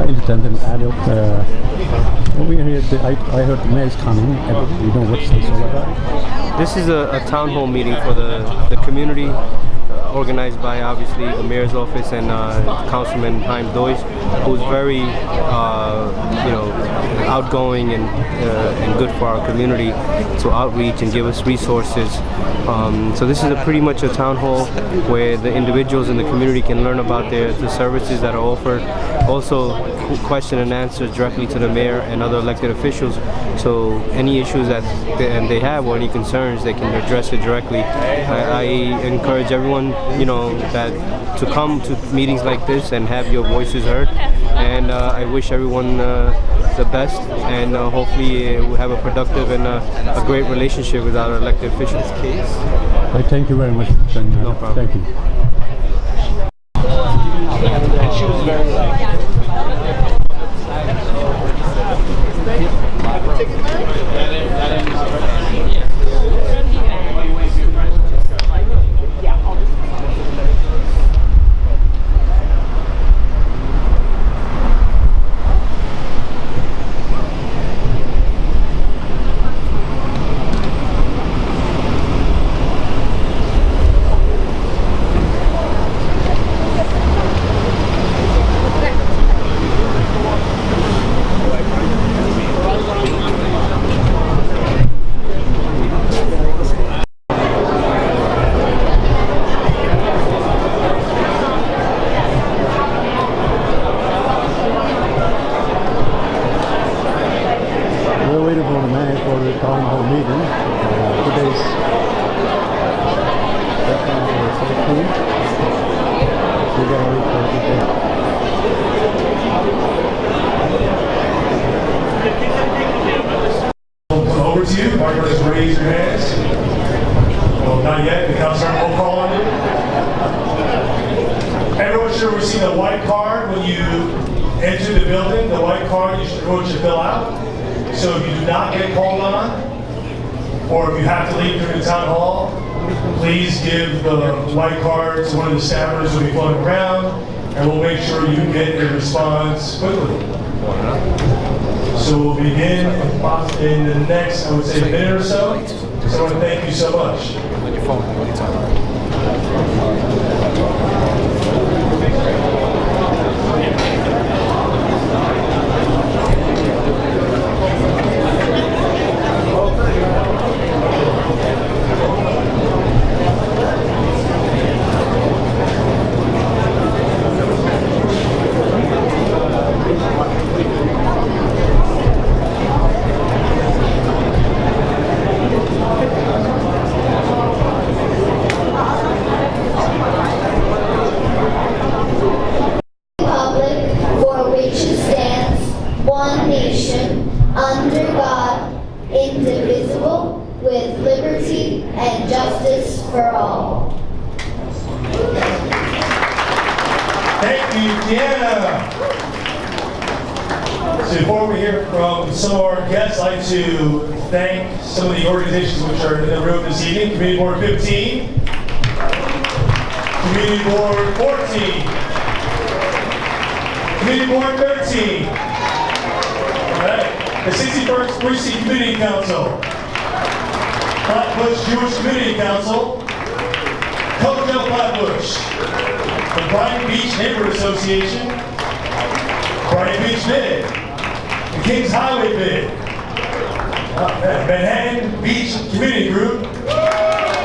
independent adult. We heard I heard the mayor's coming. You know what's this all about? This is a town hall meeting for the community, organized by obviously the mayor's office and Councilman Haim Doige, who's very outgoing and good for our community to outreach and give us resources. So this is pretty much a town hall where the individuals in the community can learn about the services that are offered. Also question and answers directly to the mayor and other elected officials. So any issues that they have or any concerns, they can address it directly. I encourage everyone, that to come to meetings like this and have your voices heard. And I wish everyone the best, and hopefully we'll have a productive and a great relationship with our elected officials. Thank you very much. No problem. Thank you. And she was very Over to you. Everyone just raise your hands. Well, not yet. The councilor will call on you. Everyone should receive a white card when you enter the building. The white card you should fill out. So if you do not get called on, or if you have to leave during the town hall, please give the white card to one of the staffers who will be floating around, and we'll make sure you get a response quickly. So we'll begin in the next, I would say, minute or so. So I want to thank you so much. On your phone, anytime. One nation, under God, indivisible, with liberty and justice for all. Thank you, Deanna. So before we hear from some of our guests, I'd like to thank some of the organizations which are in the room this evening. Community Board 15, Community Board 14, Community Board 13, the 61st Precinct Community Council, Flatbush Jewish Community Council, Coverdale Flatbush, the Brighton Beach Neighborhood Association, Brighton Beach Bid, the Kings Highway Bid, Manhattan Beach Community Group,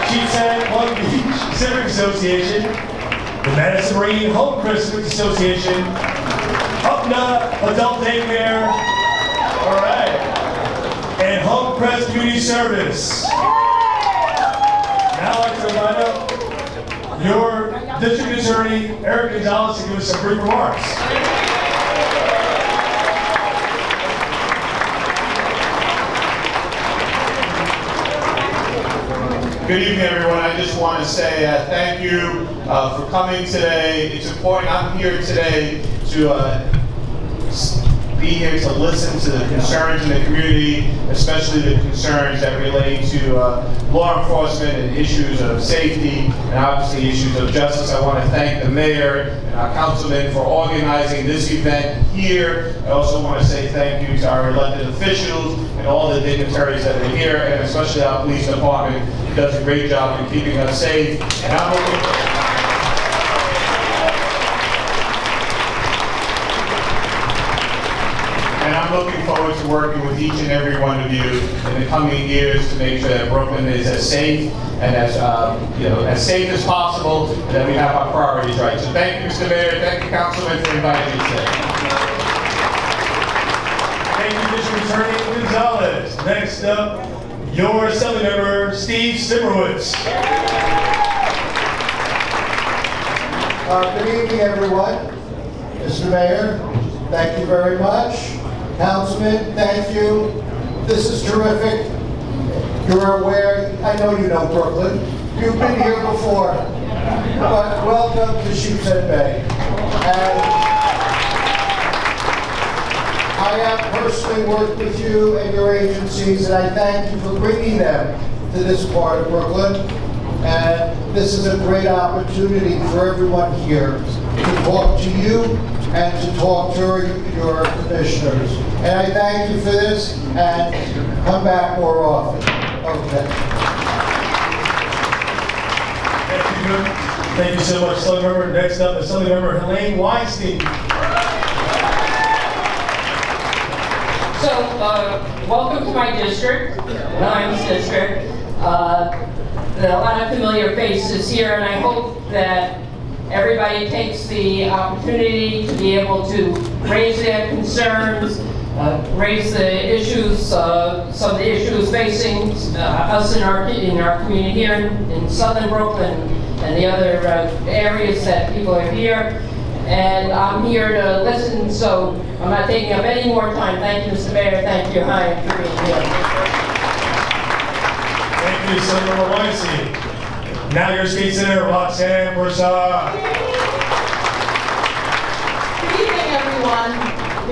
Cheapside Long Beach Civic Association, the Madison Marine Home Civic Association, UPNA Adult Daycare, all right, and Home Press Community Service. Now I'd like to invite up your District Attorney, Eric Gonzalez, to give us some brief remarks. Good evening, everyone. I just want to say thank you for coming today. It's important. I'm here today to be here to listen to the concerns in the community, especially the concerns that relate to law enforcement and issues of safety and obviously issues of justice. I want to thank the mayor and our councilman for organizing this event here. I also want to say thank you to our elected officials and all the dignitaries that are here, and especially our police department, who does a great job in keeping us safe. And I'm looking forward to working with each and every one of you in the coming years to make sure that Brooklyn is as safe and as safe as possible, and that we have our priorities right. So thank you, Mr. Mayor. Thank you, Councilman, for inviting me today. Thank you, Mr. Attorney Gonzalez. Next up, your Assembly Member, Steve Simmerwitz. Good evening, everyone. Mr. Mayor, thank you very much. Councilman, thank you. This is terrific. You're aware, I know you know Brooklyn. You've been here before. But welcome to Sheepshead Bay. And I have personally worked with you and your agencies, and I thank you for bringing them to this part of Brooklyn. And this is a great opportunity for everyone here to talk to you and to talk to your commissioners. And I thank you for this, and come back more often. Okay. Thank you so much, Assembly Member. Next up, Assembly Member Helene Weinstein. So, welcome to my district, Lions District. There are a lot of familiar faces here, and I hope that everybody takes the opportunity to be able to raise their concerns, raise the issues, some of the issues facing us in our community here in Southern Brooklyn and the other areas that people are here. And I'm here to listen, so I'm not taking up any more time. Thank you, Mr. Mayor. Thank you, Hein, for being here. Thank you, Senator Weinstein. Now your state senator, Roxanne Broussard. Good evening, everyone.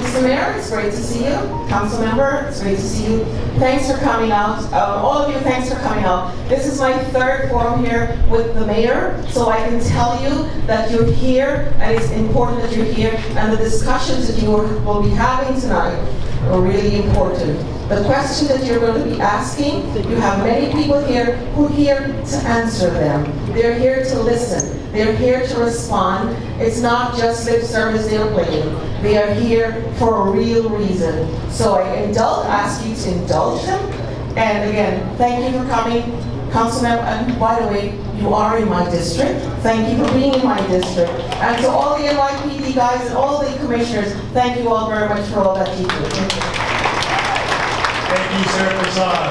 Mr. Mayor, it's great to see you. Council member, it's great to see you. Thanks for coming out. All of you, thanks for coming out. This is my third forum here with the mayor, so I can tell you that you're here, and it's important that you're here, and the discussions that you will be having tonight are really important. The question that you're going to be asking, you have many people here who are here to answer them. They're here to listen. They're here to respond. It's not just lip service they're playing. They are here for a real reason. So I ask you to indulge them. And again, thank you for coming, Councilman. And by the way, you are in my district. Thank you for being in my district. And to all the NYPD guys and all the commissioners, thank you all very much for all that you do. Thank you, Senator Broussard.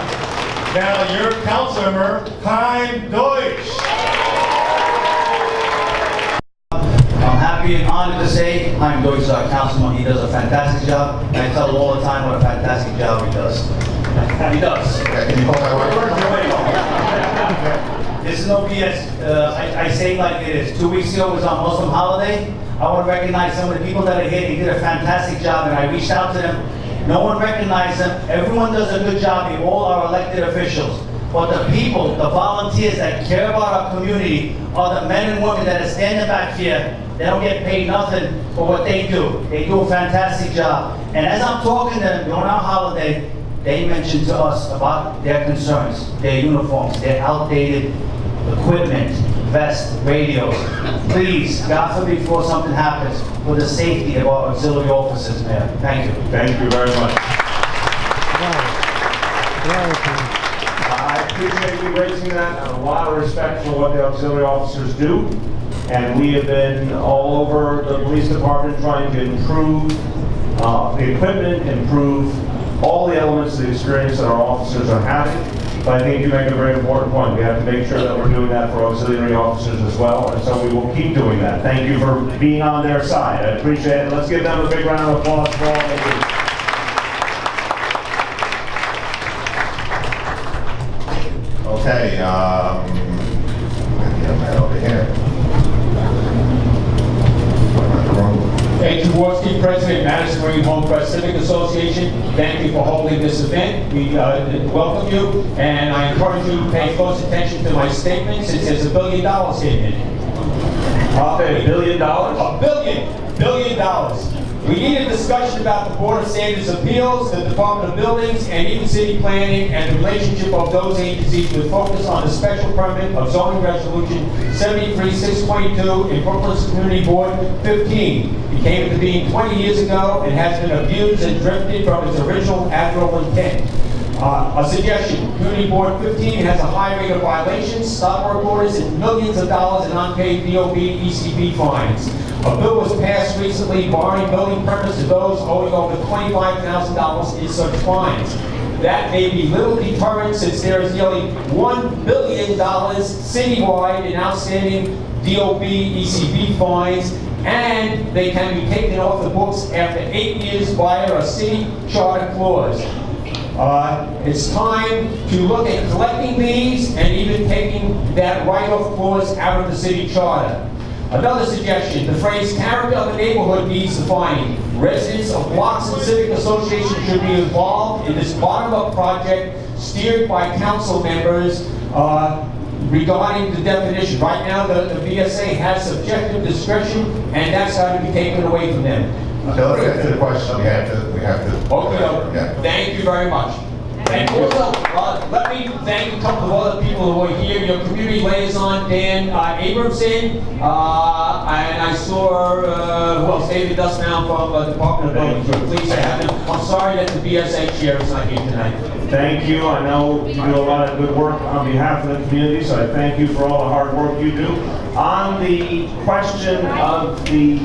Now your council member, Hein Deutsch. I'm happy and honored to say I'm Deutsch, our councilman. He does a fantastic job. And I tell him all the time what a fantastic job he does. He does. Can you call my wife? This is no BS. I say it like it is. 2 weeks ago was on Muslim holiday. I want to recognize some of the people that are here. They did a fantastic job, and I reached out to them. No one recognized them. Everyone does a good job here. All our elected officials. But the people, the volunteers that care about our community are the men and women that are standing back here. They don't get paid nothing for what they do. They do a fantastic job. And as I'm talking to them during our holiday, they mentioned to us about their concerns, their uniforms, their outdated equipment, vests, radios. Please, God forbid, before something happens, for the safety of our auxiliary officers, Mayor. Thank you. Thank you very much. I appreciate you raising that. A lot of respect for what the auxiliary officers do. And we have been all over the police department trying to improve the equipment, improve all the elements of the experience that our officers are having. But I think you make a very important point. We have to make sure that we're doing that for auxiliary officers as well, and so we will keep doing that. Thank you for being on their side. I appreciate it. Let's give them a big round of applause for all they do. Okay, get them right over here. Hey, Jaworski you, President, Madison Marine Homecrest Civic Association. Thank you for holding this event. We welcome you, and I encourage you to pay close attention to my statements. It says $1 billion here in it. $1 billion? $1 billion. We need a discussion about the Board of Standards Appeals, the Department of Buildings, and even city planning, and the relationship of those agencies with focus on the special permit of zoning resolution 73-622 in Brooklyn's Community Board 15. It came into being 20 years ago and has been abused and drifted from its original admirable intent. A suggestion, Community Board 15 has a high rate of violations, stop work orders, and millions of dollars in unpaid DOB, ECB fines. A bill was passed recently barring building permits to those owing over $25,000 in such fines. That may be little deterrent since there is nearly $1 billion citywide in outstanding DOB, ECB fines, and they can be taken off the books after 8 years via a city charter clause. It's time to look at collecting these and even taking that write-off clause out of the city charter. Another suggestion, the phrase character of the neighborhood needs defining. Residents of blocks and civic associations should be involved in this bottom-up project steered by council members regarding the definition. Right now, the BSA has subjective discretion, and that's got to be taken away from them. Okay, let's get to the question. We have to. Okay, yeah. Thank you very much. And also, let me thank a couple of other people who are here. Your community liaison, Dan Abramson, and I saw, who else, David Dustnow from the Department of Buildings. Please have him. I'm sorry that the BSA chair is not here tonight. Thank you. I know you do a lot of good work on behalf of the community, so I thank you for all the hard work you do. On the question of the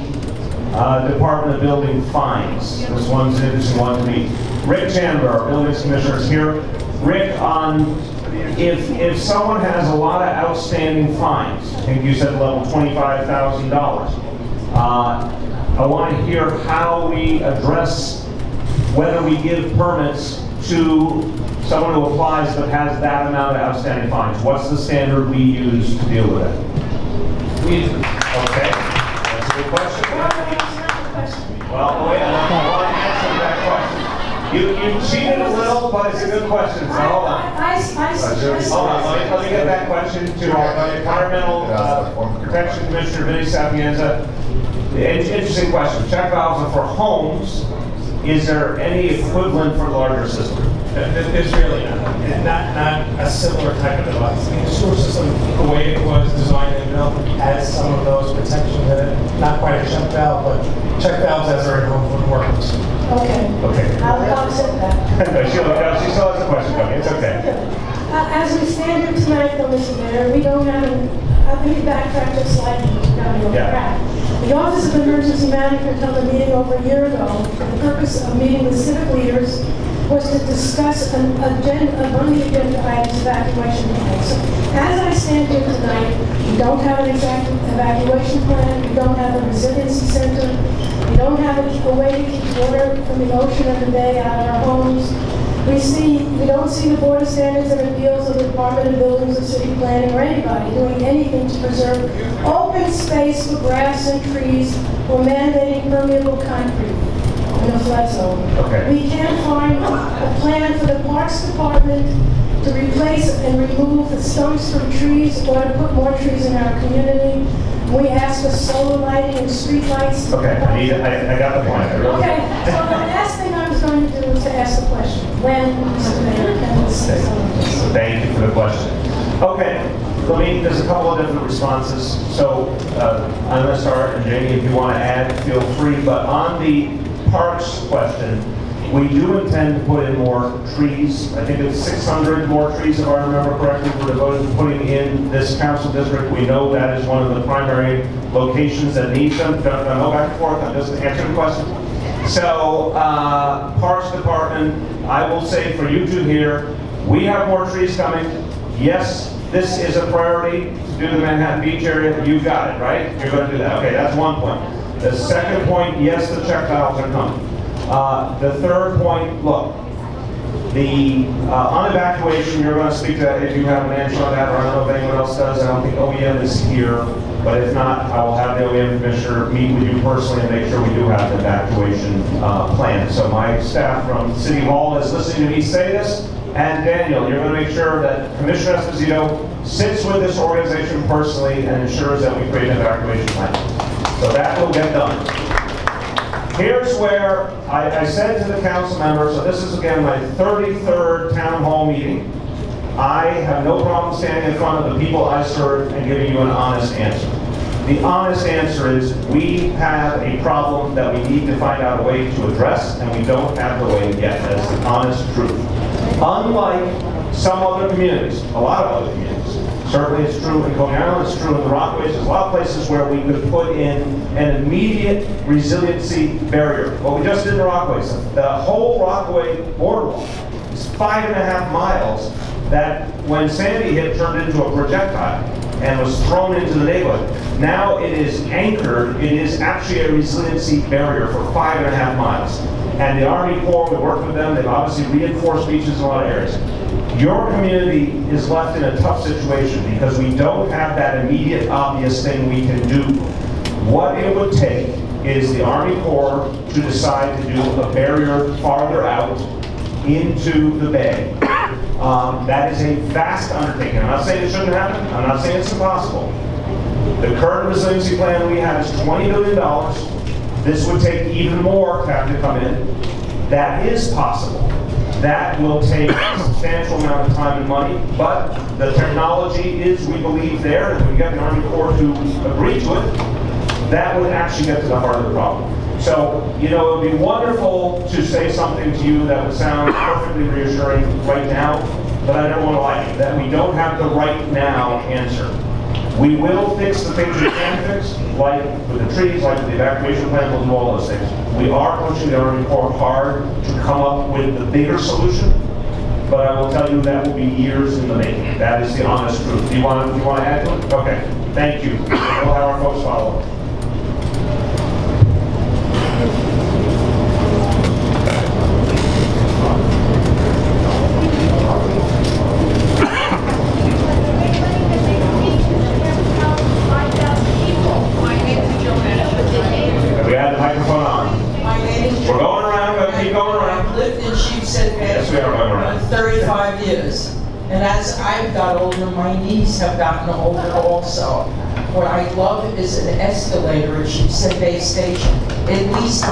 Department of Building fines, this one's an interesting one to me. Rick Chandler, our buildings commissioner, is here. Rick, if someone has a lot of outstanding fines, I think you said level $25,000, I want to hear how we address whether we give permits to someone who applies but has that amount of outstanding fines. What's the standard we use to deal with it? Okay, that's a good question. Well, wait, I want to answer that question. You cheated a little, but it's a good question, so hold on. Hold on, let me get that question to our Environmental Protection Commissioner, Vinny Sapienza. Interesting question. Check valves are for homes. Is there any equivalent for larger systems? There's really not a similar type of device. I mean, the sewer system, the way it was designed and built, has some of those protections in it. Not quite a check valve, but check valves as are in home would work. Okay. Okay. I'll accept that. She still has a question coming. It's okay. As we stand here tonight, though, Mr. Mayor, we don't have let me backtrack just slightly. The Office of Emergency Management held a meeting over a year ago. The purpose of meeting with civic leaders was to discuss one of the agenda items, evacuation plan. So, as I stand here tonight, we don't have an exact evacuation plan, we don't have a resiliency center, we don't have a way to keep water from the ocean and the bay out of our homes. We don't see the Board of Standards and Appeals or the Department of Buildings or City Planning or anybody doing anything to preserve open space for grass and trees or mandating permeable concrete in the flood zone. Okay. We can't find a plan for the Parks Department to replace and remove the stumps from trees or to put more trees in our community. We ask for solar lighting and street lights. Okay, I got the point. Okay, so the last thing I was going to do was to ask the question. When, Mr. Mayor, can we see some of this? Thank you for the question. Okay, there's a couple of different responses. So I'm going to start, and Jamie, if you want to add, feel free. But on the parks question, we do intend to put in more trees. I think it's 600 more trees, if I remember correctly, we're devoted to putting in this council district. We know that is one of the primary locations that needs them. Don't go back and forth, I'm just answering the question. So, Parks Department, I will say for you two here, we have more trees coming. Yes, this is a priority to do the Manhattan Beach area. You got it, right? You're going to do that. Okay, that's one point. The second point, yes, the check valves are coming. The third point, look, the on evacuation, you're going to speak to that if you have an answer on that, or I don't know if anyone else does. I don't think OEM is here. But if not, I will have the OEM commissioner meet with you personally and make sure we do have an evacuation plan. So my staff from City Hall is listening to me say this. And Daniel, you're going to make sure that Commissioner Esposito sits with this organization personally and ensures that we create an evacuation plan. So that will get done. Here's where I said to the council members, so this is again my 33rd town hall meeting. I have no problem standing in front of the people I serve and giving you an honest answer. The honest answer is we have a problem that we need to find out a way to address, and we don't have the way yet. That's the honest truth. Unlike some other communities, a lot of other communities, certainly it's true in Coney Island, it's true in the Rockaways, there's a lot of places where we could put in an immediate resiliency barrier. What we just did in the Rockaways, the whole Rockaway boardwalk is 5.5 miles that when Sandy hit turned into a projectile and was thrown into the neighborhood. Now it is anchored, it is actually a resiliency barrier for 5.5 miles. And the Army Corps, we work with them, they've obviously reinforced beaches in a lot of areas. Your community is left in a tough situation because we don't have that immediate obvious thing we can do. What it would take is the Army Corps to decide to do a barrier farther out into the bay. That is a vast undertaking. I'm not saying it shouldn't happen. I'm not saying it's impossible. The current resiliency plan we have is $20 billion. This would take even more to have to come in. That is possible. That will take a substantial amount of time and money, but the technology is, we believe, there, and if we get the Army Corps to agree to it, that would actually get to the heart of the problem. So, you know, it would be wonderful to say something to you that would sound perfectly reassuring right now, but I don't want to lie to you, that we don't have the right now answer. We will fix the things we can fix, like with the trees, like with the evacuation plan, we'll do all those things. We are pushing the Army Corps hard to come up with the bigger solution, but I will tell you that will be years in the making. That is the honest truth. Do you want to add to it? Okay, thank you. We'll have our folks follow up. And as I've got older, my knees have gotten older also. What I love is an escalator at Sheepshead Bay Station. At least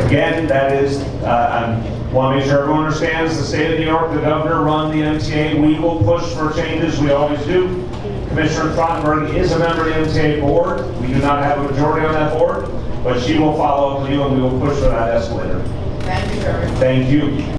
again, that is, I want to make sure everyone understands the state of New York, the governor run the MTA. We will push for changes, we always do. Commissioner Trottenberg is a member of the MTA board. We do not have a majority on that board, but she will follow up with you and we will push for that escalator. Thank you very much. Thank you.